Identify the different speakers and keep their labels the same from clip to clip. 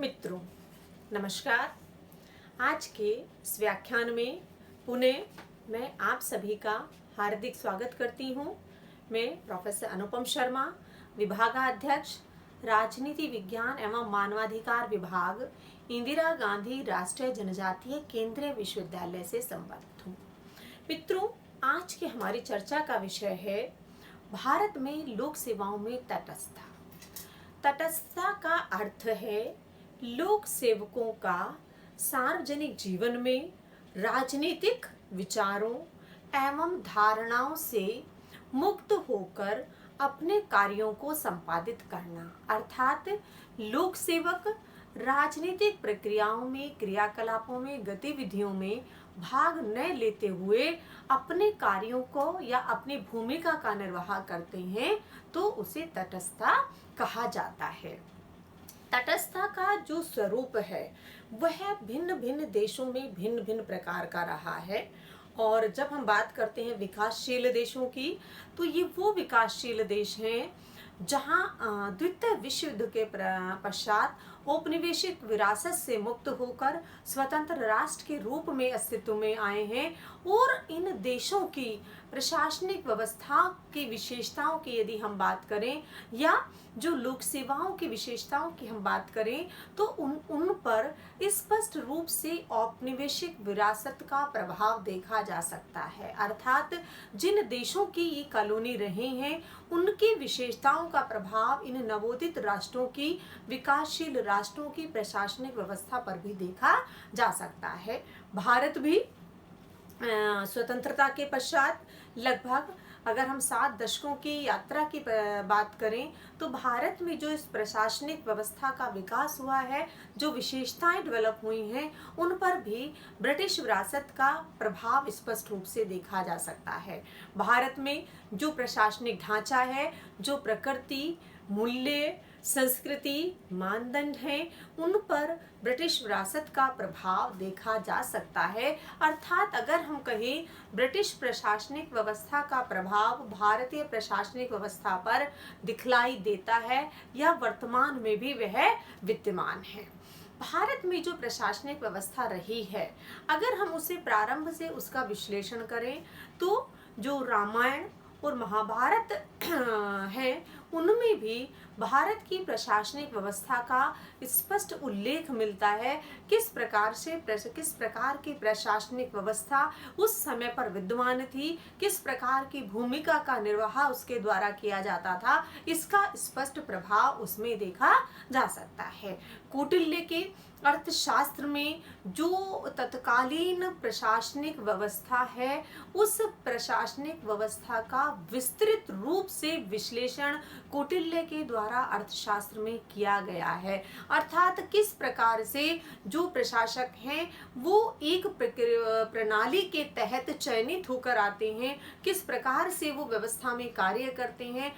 Speaker 1: मित्रों, नमस्कार। आज के इस व्याख्यान में पुनः मैं आप सभी का हार्दिक स्वागत करती हूँ। मैं प्रोफेसर अनुपम शर्मा, विभागाध्यक्ष राजनीति विज्ञान एवं मानवाधिकार विभाग, इंदिरा गांधी राष्ट्रीय जनजातीय केंद्रीय विश्वविद्यालय से संबद्ध हूँ। मित्रों, आज की हमारी चर्चा का विषय है भारत में लोक सेवाओं में तटस्थता। तटस्थता का अर्थ है लोक सेवकों का सार्वजनिक जीवन में राजनीतिक विचारों एवं धारणाओं से मुक्त होकर अपने कार्यों को संपादित करना, अर्थात लोक सेवक राजनीतिक प्रक्रियाओं में, क्रियाकलापों में, गतिविधियों में भाग न लेते हुए अपने कार्यों को या अपनी भूमिका का निर्वाह करते हैं तो उसे तटस्थता कहा जाता है। तटस्थता का जो स्वरूप है वह भिन्न भिन्न देशों में भिन्न भिन्न प्रकार का रहा है। और जब हम बात करते हैं विकासशील देशों की, तो ये वो विकासशील देश हैं जहां द्वितीय विश्व युद्ध के पश्चात औपनिवेशिक विरासत से मुक्त होकर स्वतंत्र राष्ट्र के रूप में अस्तित्व में आए हैं। और इन देशों की प्रशासनिक व्यवस्था की विशेषताओं की यदि हम बात करें या जो लोक सेवाओं की विशेषताओं की हम बात करें तो उन पर स्पष्ट रूप से औपनिवेशिक विरासत का प्रभाव देखा जा सकता है। अर्थात जिन देशों की ये कॉलोनी रहे हैं उनकी विशेषताओं का प्रभाव इन नवोदित राष्ट्रों की, विकासशील राष्ट्रों की प्रशासनिक व्यवस्था पर भी देखा जा सकता है। भारत भी स्वतंत्रता के पश्चात लगभग अगर हम 7 दशकों की यात्रा की बात करें तो भारत में जो इस प्रशासनिक व्यवस्था का विकास हुआ है, जो विशेषताएं डेवलप हुई हैं, उन पर भी ब्रिटिश विरासत का प्रभाव स्पष्ट रूप से देखा जा सकता है। भारत में जो प्रशासनिक ढांचा है, जो प्रकृति, मूल्य, संस्कृति, मानदंड हैं, उन पर ब्रिटिश विरासत का प्रभाव देखा जा सकता है। अर्थात अगर हम कहें ब्रिटिश प्रशासनिक व्यवस्था का प्रभाव भारतीय प्रशासनिक व्यवस्था पर दिखलाई देता है या वर्तमान में भी वह विद्यमान है। भारत में जो प्रशासनिक व्यवस्था रही है, अगर हम उसे प्रारंभ से उसका विश्लेषण करें तो जो रामायण और महाभारत है उनमें भी भारत की प्रशासनिक व्यवस्था का स्पष्ट उल्लेख मिलता है। किस प्रकार की प्रशासनिक व्यवस्था उस समय पर विद्यमान थी, किस प्रकार की भूमिका का निर्वाह उसके द्वारा किया जाता था, इसका स्पष्ट प्रभाव उसमें देखा जा सकता है। कौटिल्य के अर्थशास्त्र में जो तत्कालीन प्रशासनिक व्यवस्था है, उस प्रशासनिक व्यवस्था का विस्तृत रूप से विश्लेषण कौटिल्य के द्वारा अर्थशास्त्र में किया गया है। अर्थात किस प्रकार से जो प्रशासक हैं वो एक प्रणाली के तहत चयनित होकर आते हैं, किस प्रकार से वो व्यवस्था में कार्य करते हैं,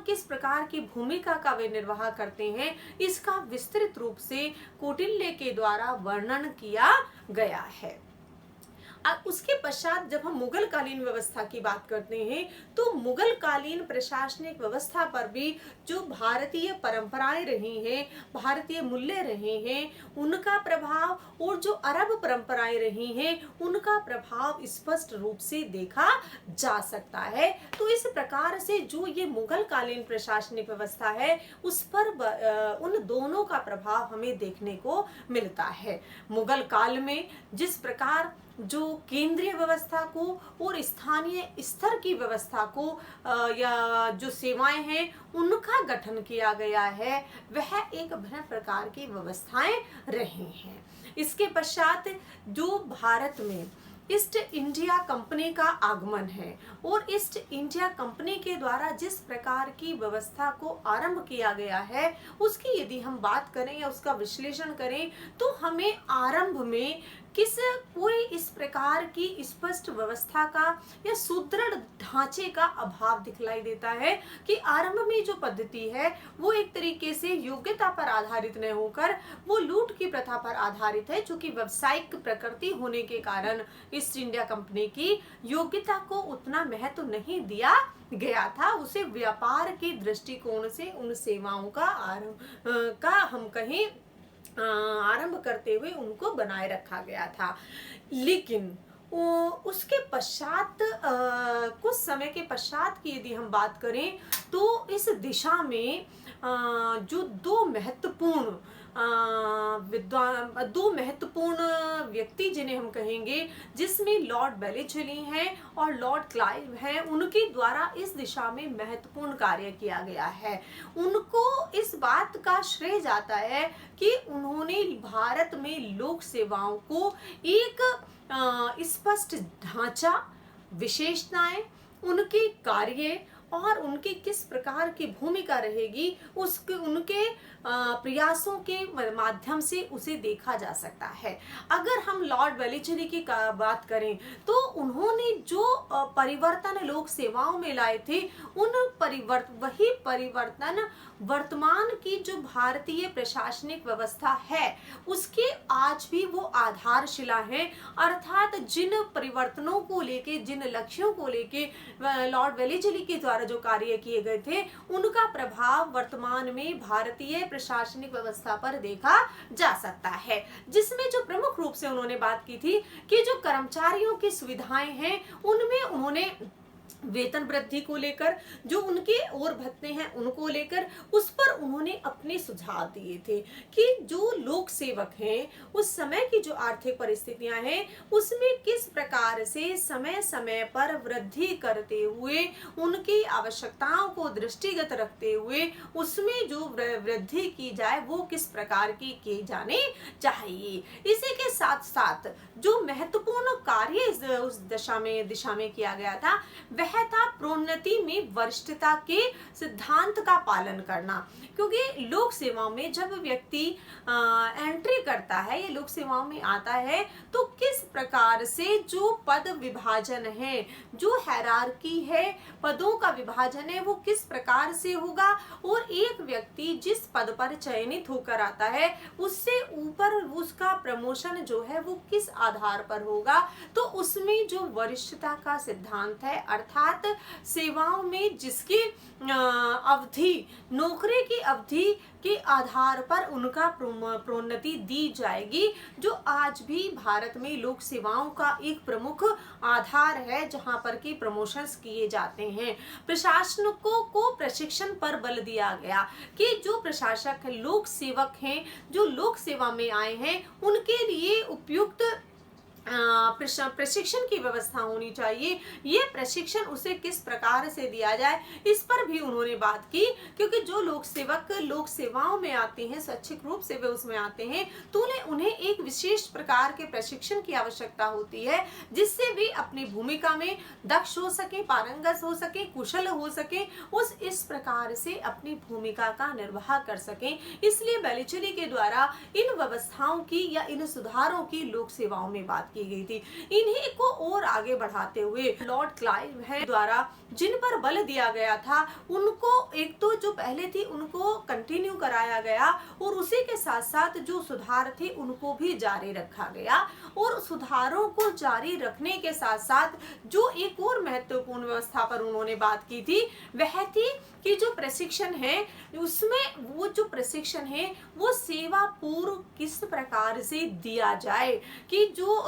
Speaker 1: किस प्रकार की भूमिका का वे निर्वाह करते हैं, इसका विस्तृत रूप से कौटिल्य के द्वारा वर्णन किया गया है। अब उसके पश्चात जब हम मुगल कालीन व्यवस्था की बात करते हैं तो मुगल कालीन प्रशासनिक व्यवस्था पर भी जो भारतीय परंपराएं रही हैं, भारतीय मूल्य रहे हैं, उनका प्रभाव और जो अरब परंपराएं रही हैं उनका प्रभाव स्पष्ट रूप से देखा जा सकता है। तो इस प्रकार से जो ये मुगल कालीन प्रशासनिक व्यवस्था है उस पर उन दोनों का प्रभाव हमें देखने को मिलता है। मुगल काल में जिस प्रकार जो केंद्रीय व्यवस्था को और स्थानीय स्तर की व्यवस्था को या जो सेवाएं हैं उनका गठन किया गया है, वह एक भिन्न प्रकार की व्यवस्थाएं रही हैं। इसके पश्चात जो भारत में ईस्ट इंडिया कंपनी का आगमन है और ईस्ट इंडिया कंपनी के द्वारा जिस प्रकार की व्यवस्था को आरंभ किया गया है उसकी यदि हम बात करें या उसका विश्लेषण करें तो हमें आरंभ में कोई इस प्रकार की स्पष्ट व्यवस्था का या सुदृढ़ ढांचे का अभाव दिखलाई देता है कि आरंभ में जो पद्धति है वो एक तरीके से योग्यता पर आधारित न होकर वो लूट की प्रथा पर आधारित है, जो कि व्यावसायिक प्रकृति होने के कारण ईस्ट इंडिया कंपनी की योग्यता को उतना महत्व नहीं दिया गया था। उसे व्यापार के दृष्टिकोण से उन सेवाओं का हम कहें आरंभ करते हुए उनको बनाए रखा गया था। लेकिन उसके पश्चात कुछ समय के पश्चात की यदि हम बात करें तो इस दिशा में जो दो महत्वपूर्ण व्यक्ति जिन्हें हम कहेंगे, जिसमें लॉर्ड बेलिचली हैं और लॉर्ड क्लाइव हैं, उनके द्वारा इस दिशा में महत्वपूर्ण कार्य किया गया है। उनको इस बात का श्रेय जाता है कि उन्होंने भारत में लोक सेवाओं को एक स्पष्ट ढांचा, विशेषताएं, उनके कार्य और उनकी किस प्रकार की भूमिका रहेगी उसके उनके प्रयासों के माध्यम से उसे देखा जा सकता है। अगर हम लॉर्ड वेलिचली की बात करें तो उन्होंने जो परिवर्तन लोक सेवाओं में लाए थे, वही परिवर्तन वर्तमान की जो भारतीय प्रशासनिक व्यवस्था है उसके आज भी वो आधारशिला है। अर्थात जिन परिवर्तनों को लेके, जिन लक्ष्यों को लेके लॉर्ड वेलिचली के द्वारा जो कार्य किए गए थे, उनका प्रभाव वर्तमान में भारतीय प्रशासनिक व्यवस्था पर देखा जा सकता है। जिसमें जो प्रमुख रूप से उन्होंने बात की थी कि जो कर्मचारियों की सुविधाएं हैं उनमें उन्होंने वेतन वृद्धि को लेकर, जो उनके और भत्ते हैं उनको लेकर, उस पर उन्होंने अपने सुझाव दिए थे कि जो लोक सेवक हैं उस समय की जो आर्थिक परिस्थितियां हैं उसमें किस प्रकार से समय समय पर वृद्धि करते हुए, उनकी आवश्यकताओं को दृष्टिगत रखते हुए उसमें जो वृद्धि की जाए वो किस प्रकार की जाने चाहिए। इसी के साथ साथ जो महत्वपूर्ण कार्य उस दिशा में किया गया था वह था प्रोन्नति में वरिष्ठता के सिद्धांत का पालन करना। क्योंकि लोक सेवाओं में जब व्यक्ति एंट्री करता है या लोक सेवाओं में आता है तो किस प्रकार से जो पद विभाजन है, जो हायरार्की है, पदों का विभाजन है, वो किस प्रकार से होगा और एक व्यक्ति जिस पद पर चयनित होकर आता है उससे ऊपर उसका प्रमोशन जो है वो किस आधार पर होगा। तो उसमें जो वरिष्ठता का सिद्धांत है, अर्थात सेवाओं में जिसकी अवधि, नौकरी की अवधि के आधार पर उनका प्रोन्नति दी जाएगी, जो आज भी भारत में लोक सेवाओं का एक प्रमुख आधार है जहां पर कि प्रमोशंस किए जाते हैं। प्रशासकों को प्रशिक्षण पर बल दिया गया कि जो प्रशासक लोक सेवक हैं, जो लोक सेवा में आए हैं, उनके लिए उपयुक्त प्रशिक्षण की व्यवस्था होनी चाहिए। ये प्रशिक्षण उसे किस प्रकार से दिया जाए इस पर भी उन्होंने बात की। क्योंकि जो लोक सेवक लोक सेवाओं में आते हैं, स्वैच्छिक रूप से वे उसमें आते हैं, तो उन्हें एक विशेष प्रकार के प्रशिक्षण की आवश्यकता होती है जिससे वे अपनी भूमिका में दक्ष हो सके, पारंगत हो सके, कुशल हो सके, इस प्रकार से अपनी भूमिका का निर्वाह कर सकें। इसलिए बेलिचली के द्वारा इन व्यवस्थाओं की या इन सुधारों की लोक सेवाओं में बात की गई थी। इन्हीं को और आगे बढ़ाते हुए लॉर्ड क्लाइव है द्वारा जिन पर बल दिया गया था उनको एक तो जो पहले थी उनको कंटिन्यू कराया गया और उसी के साथ साथ जो सुधार थे उनको भी जारी रखा गया। और सुधारों को जारी रखने के साथ साथ जो एक और महत्वपूर्ण व्यवस्था पर उन्होंने बात की थी वह थी कि जो प्रशिक्षण है उसमें वो जो प्रशिक्षण है वो सेवा पूर्व किस प्रकार से दिया जाए। कि जो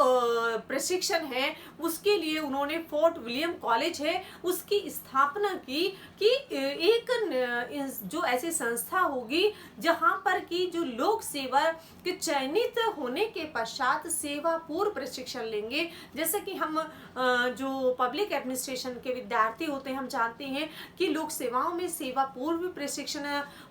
Speaker 1: प्रशिक्षण है उसके लिए उन्होंने फोर्ट विलियम कॉलेज है उसकी स्थापना की कि एक जो ऐसी संस्था होगी जहां पर कि जो लोक सेवा के चयनित होने के पश्चात सेवा पूर्व प्रशिक्षण लेंगे। जैसे कि हम जो पब्लिक एडमिनिस्ट्रेशन के विद्यार्थी होते हैं हम जानते हैं कि लोक सेवाओं में सेवा पूर्व प्रशिक्षण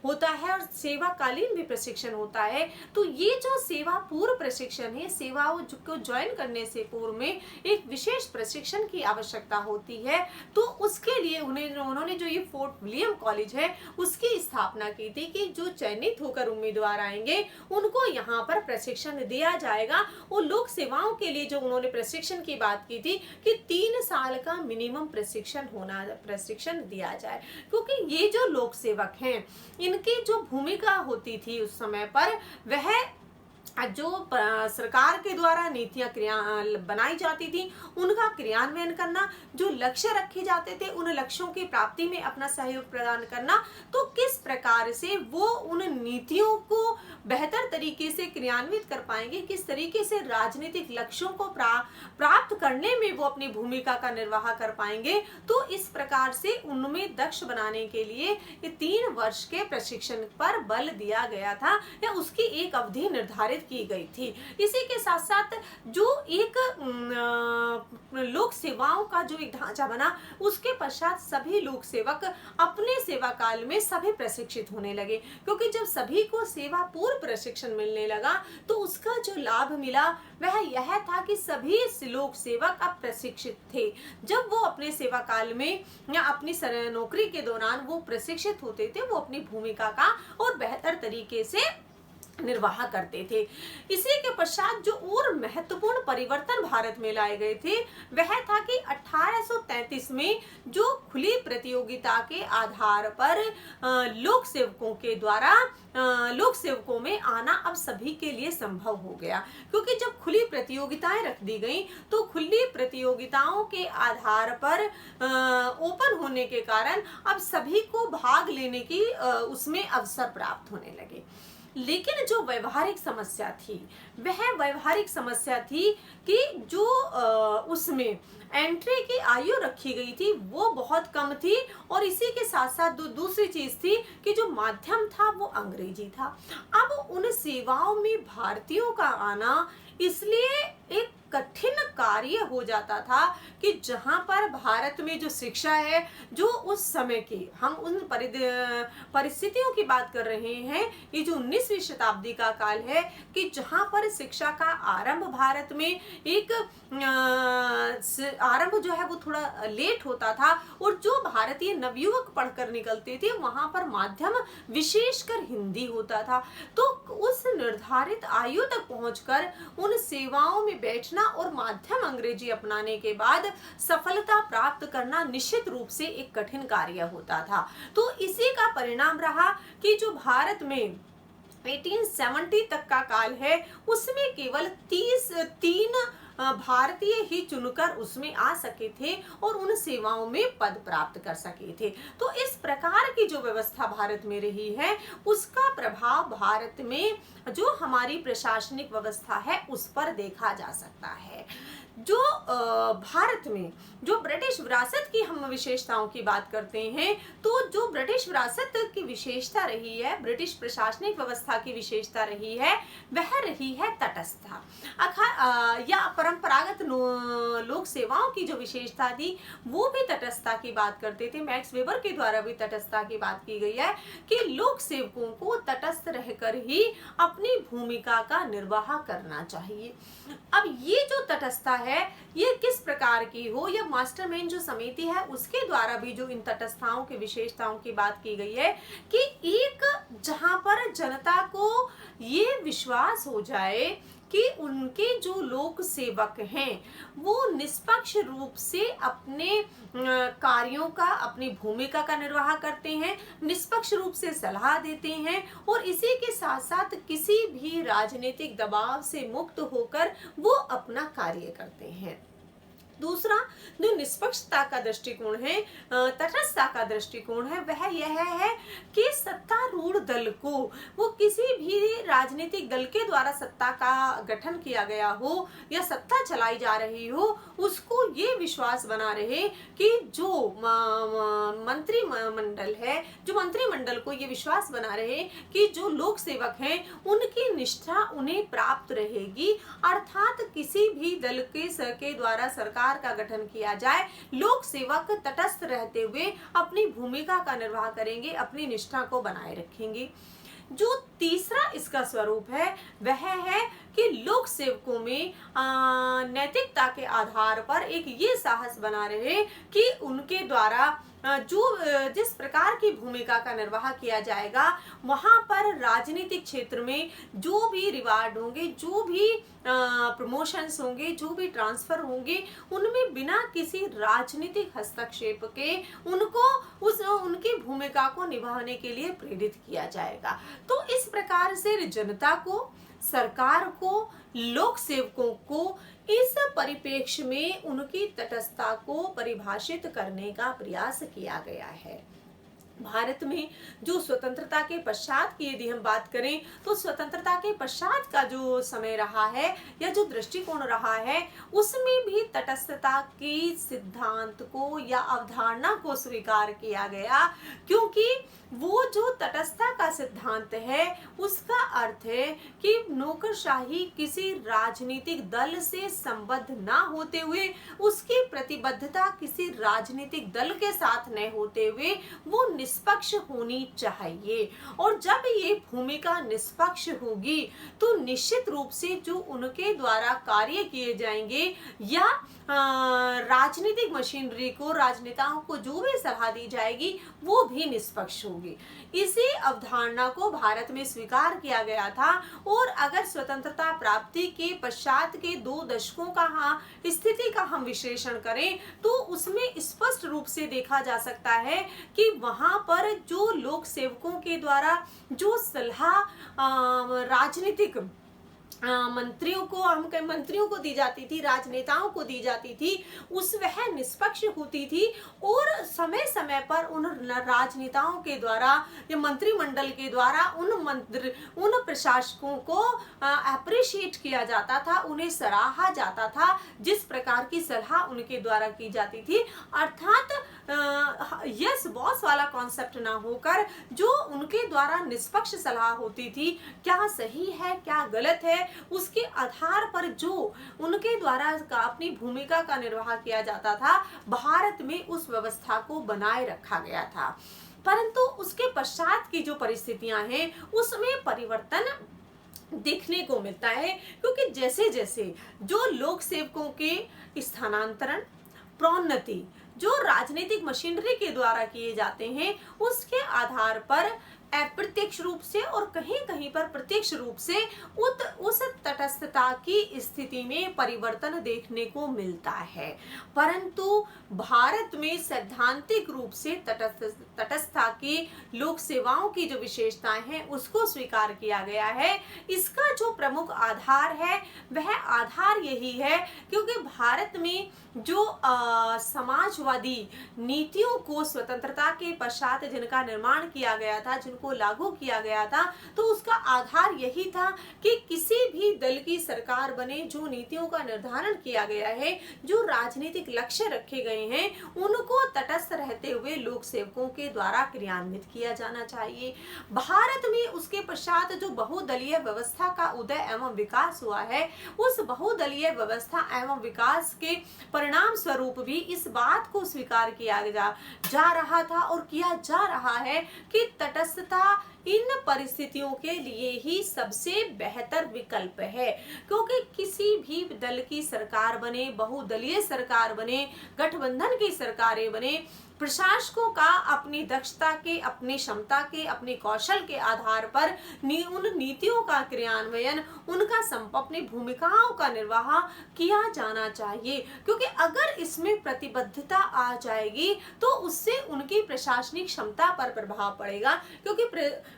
Speaker 1: होता है और सेवाकालीन भी प्रशिक्षण होता है। तो ये जो सेवा पूर्व प्रशिक्षण है, सेवाओं को ज्वाइन करने से पूर्व में एक विशेष प्रशिक्षण की आवश्यकता होती है। तो उसके लिए उन्होंने जो ये फोर्ट विलियम कॉलेज है उसकी स्थापना की थी कि जो चयनित होकर उम्मीदवार आएंगे उनको यहाँ पर प्रशिक्षण दिया जाएगा। और लोक सेवाओं के लिए जो उन्होंने प्रशिक्षण की बात की थी कि 3 साल का मिनिमम प्रशिक्षण दिया जाए। क्योंकि ये जो लोक सेवक हैं इनकी जो भूमिका होती थी उस समय पर वह जो सरकार के द्वारा नीतियां बनाई जाती थी उनका क्रियान्वयन करना, जो लक्ष्य रखे जाते थे उन लक्ष्यों की प्राप्ति में अपना सहयोग प्रदान करना। तो किस प्रकार से वो उन नीतियों को बेहतर तरीके से क्रियान्वित कर पाएंगे, किस तरीके से राजनीतिक लक्ष्यों को प्राप्त करने में वो अपनी भूमिका का निर्वाह कर पाएंगे। तो इस प्रकार से उनमें दक्ष बनाने के लिए ये 3 वर्ष के प्रशिक्षण पर बल दिया गया था या उसकी एक अवधि निर्धारित की गई थी। इसी के साथ साथ जो एक लोक सेवाओं का जो एक ढांचा बना, उसके पश्चात सभी लोक सेवक अपने सेवा काल में सभी प्रशिक्षित होने लगे, क्योंकि जब सभी को सेवा पूर्व प्रशिक्षण मिलने लगा तो उसका जो लाभ मिला वह यह था कि सभी लोक सेवक अब प्रशिक्षित थे। जब वो अपने सेवा काल में या अपनी नौकरी के दौरान वो प्रशिक्षित होते थे, वो अपनी भूमिका का और बेहतर तरीके से निर्वाह करते थे। इसी के पश्चात जो और महत्वपूर्ण परिवर्तन भारत में लाए गए थे वह था कि 1833 में जो खुली प्रतियोगिता के आधार पर लोक सेवकों के द्वारा लोक सेवकों में आना अब सभी के लिए संभव हो गया, क्योंकि जब खुली प्रतियोगिताएं रख दी गई तो खुली प्रतियोगिताओं के आधार पर ओपन होने के कारण अब सभी को भाग लेने की उसमें अवसर प्राप्त होने लगे। लेकिन जो व्यवहारिक समस्या थी वह व्यवहारिक समस्या थी कि जो उसमें एंट्री की आयु रखी गई थी वो बहुत कम थी, और इसी के साथ साथ दूसरी चीज थी कि जो माध्यम था वो अंग्रेजी था। अब उन सेवाओं में भारतीयों का आना इसलिए एक कठिन कार्य हो जाता था कि जहां पर भारत में जो शिक्षा है, जो उस समय की हम उन परिस्थितियों की बात कर रहे हैं, ये जो 19वीं शताब्दी का काल है कि जहां पर शिक्षा का आरंभ भारत में एक आरंभ जो है वो थोड़ा लेट होता था, और जो भारतीय नवयुवक पढ़कर निकलते थे वहां पर माध्यम विशेषकर हिंदी होता था। तो उस निर्धारित आयु तक पहुंचकर उन सेवाओं में बैठना और माध्यम अंग्रेजी अपनाने के बाद सफलता प्राप्त करना निश्चित रूप से एक कठिन कार्य होता था। तो इसी का परिणाम रहा कि जो भारत में 1870 तक का काल है उसमें केवल 3 भारतीय ही चुनकर उसमें आ सके थे और उन सेवाओं में पद प्राप्त कर सके थे। तो इस प्रकार की जो व्यवस्था भारत में रही है उसका प्रभाव भारत में जो हमारी प्रशासनिक व्यवस्था है उस पर देखा जा सकता है। जो भारत में जो ब्रिटिश विरासत की हम विशेषताओं की बात करते हैं, तो जो ब्रिटिश विरासत की विशेषता रही है, ब्रिटिश प्रशासनिक व्यवस्था की विशेषता रही है, वह रही है तटस्थता या परंपरागत लोक सेवाओं की जो विशेषता थी वो भी तटस्थता की बात करते थे। मैक्स वेबर के द्वारा भी तटस्थता की बात की गई है कि लोक सेवकों को तटस्थ रहकर ही अपनी भूमिका का निर्वाह करना चाहिए। अब ये जो तटस्थता है ये किस प्रकार की हो, या मास्टरमाइंड जो समिति है उसके द्वारा भी जो इन तटस्थताओं की विशेषताओं की बात की गई है कि एक जहां पर जनता को ये विश्वास हो जाए कि उनके जो लोक सेवक हैं वो निष्पक्ष रूप से अपने कार्यों का, अपनी भूमिका का निर्वाह करते हैं, निष्पक्ष रूप से सलाह देते हैं और इसी के साथ साथ किसी भी राजनीतिक दबाव से मुक्त होकर वो अपना कार्य करते हैं। दूसरा जो निष्पक्षता का दृष्टिकोण है, तटस्थता का दृष्टिकोण है, वह यह है कि सत्तारूढ़ दल को, वो किसी भी राजनीतिक दल के द्वारा सत्ता का गठन किया गया हो या सत्ता चलाई जा रही हो, उसको ये विश्वास बना रहे कि जो मंत्रिमंडल है, जो मंत्रिमंडल को ये विश्वास बना रहे कि जो लोक सेवक हैं उनकी निष्ठा उन्हें प्राप्त रहेगी, अर्थात किसी भी दल के द्वारा सरकार का गठन किया जाए, लोक सेवक तटस्थ रहते हुए अपनी भूमिका का निर्वाह करेंगे, अपनी निष्ठा को बनाए रखेंगे। जो तीसरा इसका स्वरूप है वह है कि लोक सेवकों में नैतिकता के आधार पर एक ये साहस बना रहे कि उनके द्वारा जिस प्रकार की भूमिका का निर्वाह किया जाएगा वहां पर राजनीतिक क्षेत्र में जो भी रिवार्ड होंगे, जो भी प्रमोशंस होंगे, जो भी ट्रांसफर होंगे, उनमें बिना किसी राजनीतिक हस्तक्षेप के उनको उनकी भूमिका को निभाने के लिए प्रेरित किया जाएगा। तो इस प्रकार से जनता को, सरकार को, लोक सेवकों को इस परिप्रेक्ष्य में उनकी तटस्थता को परिभाषित करने का प्रयास किया गया है। भारत में जो स्वतंत्रता के पश्चात की यदि हम बात करें, तो स्वतंत्रता के पश्चात का जो समय रहा है या जो दृष्टिकोण रहा है, उसमें भी तटस्थता के सिद्धांत को या अवधारणा को स्वीकार किया गया। क्योंकि वो जो तटस्थता का सिद्धांत है, उसका अर्थ है कि नौकरशाही किसी राजनीतिक दल से संबद्ध ना होते हुए, उसकी प्रतिबद्धता किसी राजनीतिक दल के साथ न होते हुए वो निष्पक्ष होनी चाहिए। और जब ये भूमिका निष्पक्ष होगी, तो निश्चित रूप से जो उनके द्वारा कार्य किए जाएंगे या राजनीतिक मशीनरी को, राजनेताओं को जो भी सलाह दी जाएगी, वो भी निष्पक्ष होगी। इसी अवधारणा को भारत में स्वीकार किया गया था। और अगर स्वतंत्रता प्राप्ति के पश्चात के 2 दशकों का स्थिति का हम विश्लेषण करें, तो उसमें स्पष्ट रूप से देखा जा सकता है कि वहां पर जो लोक सेवकों के द्वारा जो सलाह राजनीतिक मंत्रियों को दी जाती थी, राजनेताओं को दी जाती थी, वह निष्पक्ष होती थी। और समय समय पर उन राजनेताओं के द्वारा या मंत्रिमंडल के द्वारा उन प्रशासकों को अप्रिशिएट किया जाता था, उन्हें सराहा जाता था, जिस प्रकार की सलाह उनके द्वारा की जाती थी। अर्थात यस बॉस वाला कॉन्सेप्ट ना होकर जो उनके द्वारा निष्पक्ष सलाह होती थी, क्या सही है क्या गलत है, उसके आधार पर जो उनके द्वारा अपनी भूमिका का निर्वाह किया जाता था, भारत में उस व्यवस्था को बनाए रखा गया था। परंतु उसके पश्चात की जो परिस्थितियां हैं, उसमें परिवर्तन देखने को मिलता है। क्योंकि जैसे जैसे जो लोक सेवकों के स्थानांतरण, प्रोन्नति जो राजनीतिक मशीनरी के द्वारा किए जाते हैं, उसके आधार पर अप्रत्यक्ष रूप से और कहीं कहीं पर प्रत्यक्ष रूप से उस तटस्थता की स्थिति में परिवर्तन देखने को मिलता है। परंतु भारत में सैद्धांतिक रूप से तटस्थता की लोक सेवाओं की जो विशेषताएं हैं, उसको स्वीकार किया गया है। इसका जो प्रमुख आधार है, वह आधार यही है क्योंकि भारत में जो समाजवादी नीतियों को स्वतंत्रता के पश्चात जिनका निर्माण किया गया था, जिनको लागू किया गया था, तो उसका आधार यही था कि किसी भी दल की सरकार बने, जो नीतियों का निर्धारण किया गया है, जो राजनीतिक लक्ष्य रखे गए हैं, उनको तटस्थ रहते हुए लोक सेवकों के द्वारा क्रियान्वित किया जाना चाहिए। भारत में उसके पश्चात जो बहुदलीय व्यवस्था का उदय एवं विकास हुआ है, उस बहुदलीय व्यवस्था एवं विकास के परिणाम स्वरूप भी इस बात को स्वीकार किया जा रहा था और किया जा रहा है कि तटस्थता इन परिस्थितियों के लिए ही सबसे बेहतर विकल्प है। क्योंकि किसी भी दल की सरकार बने, बहुदलीय सरकार बने, गठबंधन की सरकारें बने, प्रशासकों का अपनी दक्षता के, अपनी क्षमता के, अपने कौशल के आधार पर उन नीतियों का क्रियान्वयन, उनका अपनी भूमिकाओं का निर्वाह किया जाना चाहिए। क्योंकि अगर इसमें प्रतिबद्धता आ जाएगी तो उससे उनकी प्रशासनिक क्षमता पर प्रभाव पड़ेगा। क्योंकि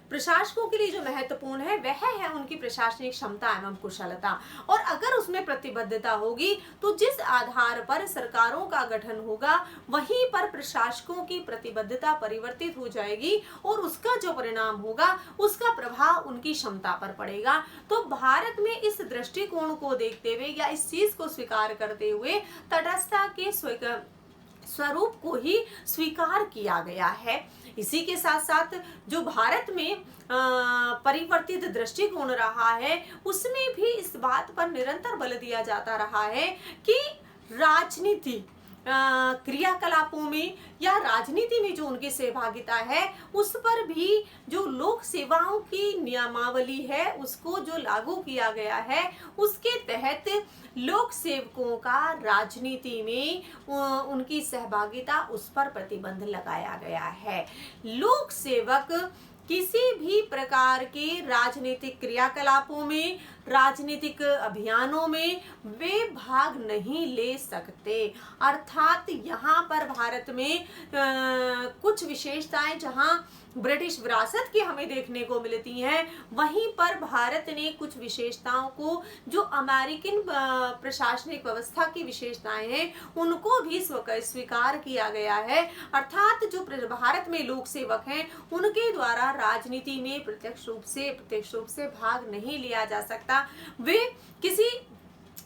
Speaker 1: प्रशासकों के लिए जो महत्वपूर्ण है वह है उनकी प्रशासनिक क्षमता एवं कुशलता। और अगर उसमें प्रतिबद्धता होगी तो जिस आधार पर सरकारों का गठन होगा, वहीं पर प्रशासकों की प्रतिबद्धता परिवर्तित हो जाएगी और उसका जो परिणाम होगा, उसका प्रभाव उनकी क्षमता पर पड़ेगा। तो भारत में इस दृष्टिकोण को देखते हुए या इस चीज को स्वीकार करते हुए तटस्थता के स्वरूप को ही स्वीकार किया गया है। इसी के साथ साथ जो भारत में परिवर्तित दृष्टिकोण रहा है, उसमें भी इस बात पर निरंतर बल दिया जाता रहा है कि राजनीति क्रियाकलापों में या राजनीति में जो उनकी सहभागिता है, उस पर भी जो लोक सेवाओं की नियमावली है, उसको जो लागू किया गया है, उसके तहत लोक सेवकों का राजनीति में उनकी सहभागिता, उस पर प्रतिबंध लगाया गया है। लोक सेवक किसी भी प्रकार के राजनीतिक क्रियाकलापों में राजनीतिक अभियानों में वे भाग नहीं ले सकते। अर्थात यहाँ पर भारत में कुछ विशेषताएं जहाँ ब्रिटिश विरासत की हमें देखने को मिलती हैं, वहीं पर भारत ने कुछ विशेषताओं को जो अमेरिकन प्रशासनिक व्यवस्था की विशेषताएं हैं उनको भी स्वीकार किया गया है। अर्थात जो भारत में लोक सेवक हैं उनके द्वारा राजनीति में प्रत्यक्ष रूप से भाग नहीं लिया जा सकता। वे किसी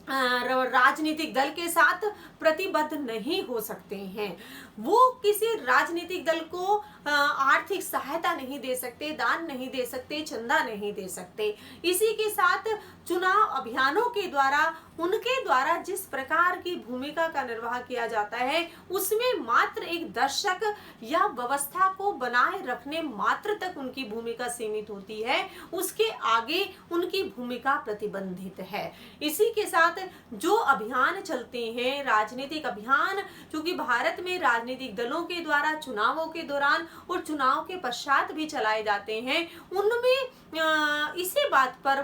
Speaker 1: राजनीतिक दल के साथ प्रतिबद्ध नहीं हो सकते हैं। वो किसी राजनीतिक दल को आर्थिक सहायता नहीं दे सकते, दान नहीं दे सकते, चंदा नहीं दे सकते। इसी के साथ चुनाव अभियानों के द्वारा उनके द्वारा जिस प्रकार की भूमिका का निर्वाह किया जाता है उसमें मात्र एक दर्शक या व्यवस्था को बनाए रखने मात्र तक उनकी भूमिका सीमित होती है, उसके आगे उनकी भूमिका प्रतिबंधित है। इसी के साथ जो अभियान चलते हैं, राजनीतिक अभियान, क्योंकि भारत में राजनीतिक दलों के द्वारा चुनावों के दौरान और चुनाव के पश्चात भी चलाए जाते हैं, उनमें इसी बात पर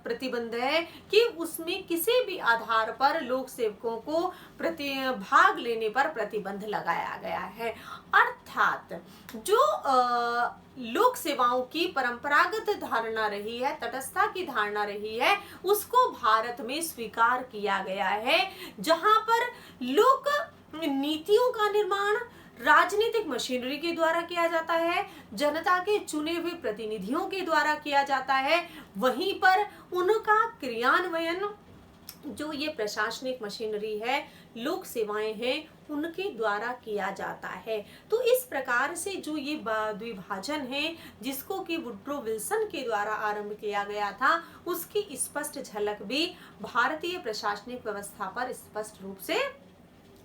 Speaker 1: प्रतिबंध है कि उसमें किसी भी आधार पर लोक सेवकों को भाग लेने पर प्रतिबंध लगाया गया है। अर्थात जो लोक सेवाओं की परंपरागत धारणा रही है, तटस्थता की धारणा रही है, उसको भारत में स्वीकार किया गया है, जहां पर लोक नीतियों का निर्माण राजनीतिक मशीनरी के द्वारा किया जाता है, जनता के चुने हुए प्रतिनिधियों के द्वारा किया जाता है। वहीं पर उनका क्रियान्वयन जो ये प्रशासनिक मशीनरी है, लोक सेवाएं हैं, उनके द्वारा किया जाता है। तो इस प्रकार से जो ये द्विभाजन है जिसको कि वुड्रो विल्सन के द्वारा आरंभ किया गया था, उसकी स्पष्ट झलक भी भारतीय प्रशासनिक व्यवस्था पर स्पष्ट रूप से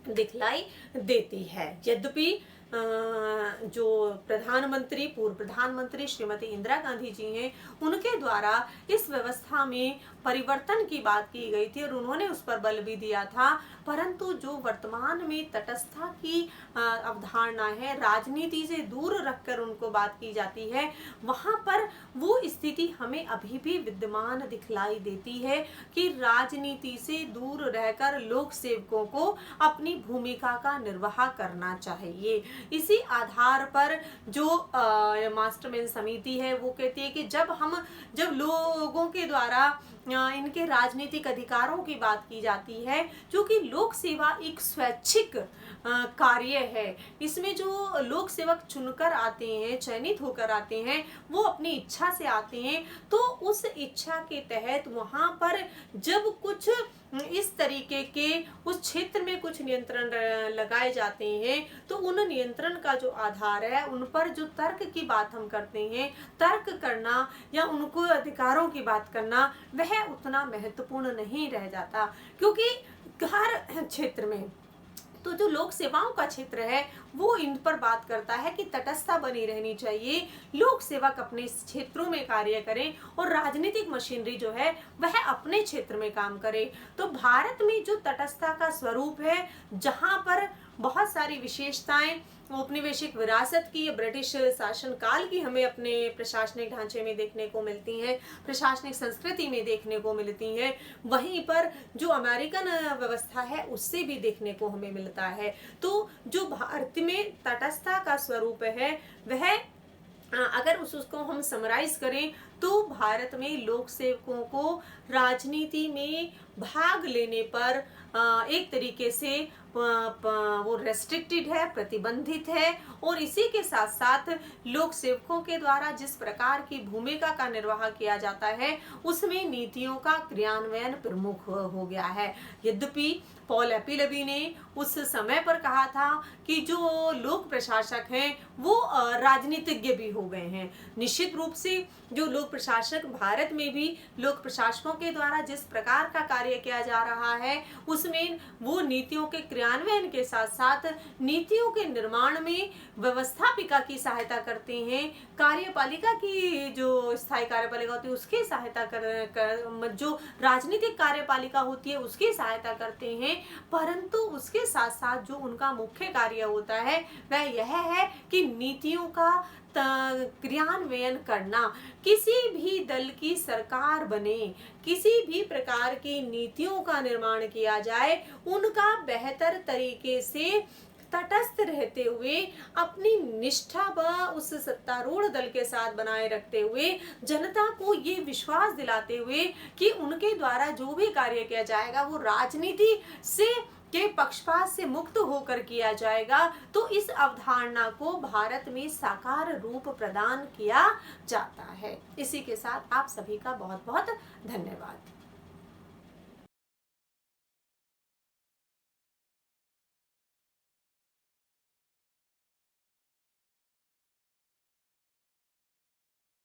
Speaker 1: दिखलाई देती है। यद्यपि जो पूर्व प्रधानमंत्री श्रीमती इंदिरा गांधी जी हैं, उनके द्वारा इस व्यवस्था में परिवर्तन की बात की गई थी और उन्होंने उस पर बल भी दिया था, परंतु जो वर्तमान में तटस्थता की अवधारणा है, राजनीति से दूर रखकर उनको बात की जाती है, वहां पर वो स्थिति हमें अभी भी विद्यमान दिखलाई देती है कि राजनीति से दूर रहकर लोक सेवकों को अपनी भूमिका का निर्वाह करना चाहिए। इसी आधार पर जो मास्टरमैन समिति है वो कहती है कि जब लोगों के द्वारा इनके राजनीतिक अधिकारों की बात की जाती है, क्योंकि लोक सेवा एक स्वैच्छिक कार्य है, इसमें जो लोक सेवक चुनकर आते हैं, चयनित होकर आते हैं, वो अपनी इच्छा से आते हैं, तो उस इच्छा के तहत वहां पर जब कुछ इस तरीके के उस क्षेत्र में कुछ नियंत्रण लगाए जाते हैं, तो उन नियंत्रण का जो आधार है, उन पर जो तर्क की बात हम करते हैं, तर्क करना या उनको अधिकारों की बात करना, वह उतना महत्वपूर्ण नहीं रह जाता। क्योंकि हर क्षेत्र में तो जो लोक सेवाओं का क्षेत्र है वो इन पर बात करता है कि तटस्थता बनी रहनी चाहिए, लोक सेवक अपने क्षेत्रों में कार्य करें और राजनीतिक मशीनरी जो है वह अपने क्षेत्र में काम करे। तो भारत में जो तटस्थता का स्वरूप है, जहां पर बहुत सारी विशेषताएं औपनिवेशिक विरासत की, ब्रिटिश शासन काल की हमें अपने प्रशासनिक ढांचे में देखने को मिलती हैं, प्रशासनिक संस्कृति में देखने को मिलती हैं, वहीं पर जो अमेरिकन व्यवस्था है उससे भी देखने को हमें मिलता है। तो जो भारत में तटस्थता का स्वरूप है वह अगर उसको हम समराइज करें तो भारत में लोक सेवकों को राजनीति में भाग लेने पर एक तरीके से वो रेस्ट्रिक्टेड है, प्रतिबंधित है, और इसी के साथ साथ लोक सेवकों के द्वारा जिस प्रकार की भूमिका का निर्वाह किया जाता है उसमें नीतियों का क्रियान्वयन प्रमुख हो गया है। यद्यपि पॉल एपिलबी ने उस समय पर कहा था कि जो लोक प्रशासक हैं वो राजनीतिज्ञ भी हो गए हैं। निश्चित रूप से जो लोक प्रशासक भारत में भी लोक प्रशासकों के द्वारा जिस प्रकार का कार्य किया जा रहा है उसमें वो नीतियों के क्रियान्वयन के साथ साथ नीतियों के निर्माण में व्यवस्थापिका की सहायता करते हैं, कार्यपालिका की जो स्थायी कार्यपालिका होती है उसकी सहायता जो राजनीतिक कार्यपालिका होती है उसकी सहायता करते हैं, परंतु उसके साथ साथ जो उनका मुख्य कार्य होता है वह यह है कि नीतियों का क्रियान्वयन करना, किसी भी दल की सरकार बने, किसी भी प्रकार की नीतियों का निर्माण किया जाए, उनका बेहतर तरीके से तटस्थ रहते हुए अपनी निष्ठा व उस सत्तारूढ़ दल के साथ बनाए रखते हुए जनता को ये विश्वास दिलाते हुए कि उनके द्वारा जो भी कार्य किया जाएगा वो राजनीति से के पक्षपात से मुक्त होकर किया जाएगा, तो इस अवधारणा को भारत में साकार रूप प्रदान किया जाता है। इसी के साथ आप सभी का बहुत बहुत धन्यवाद।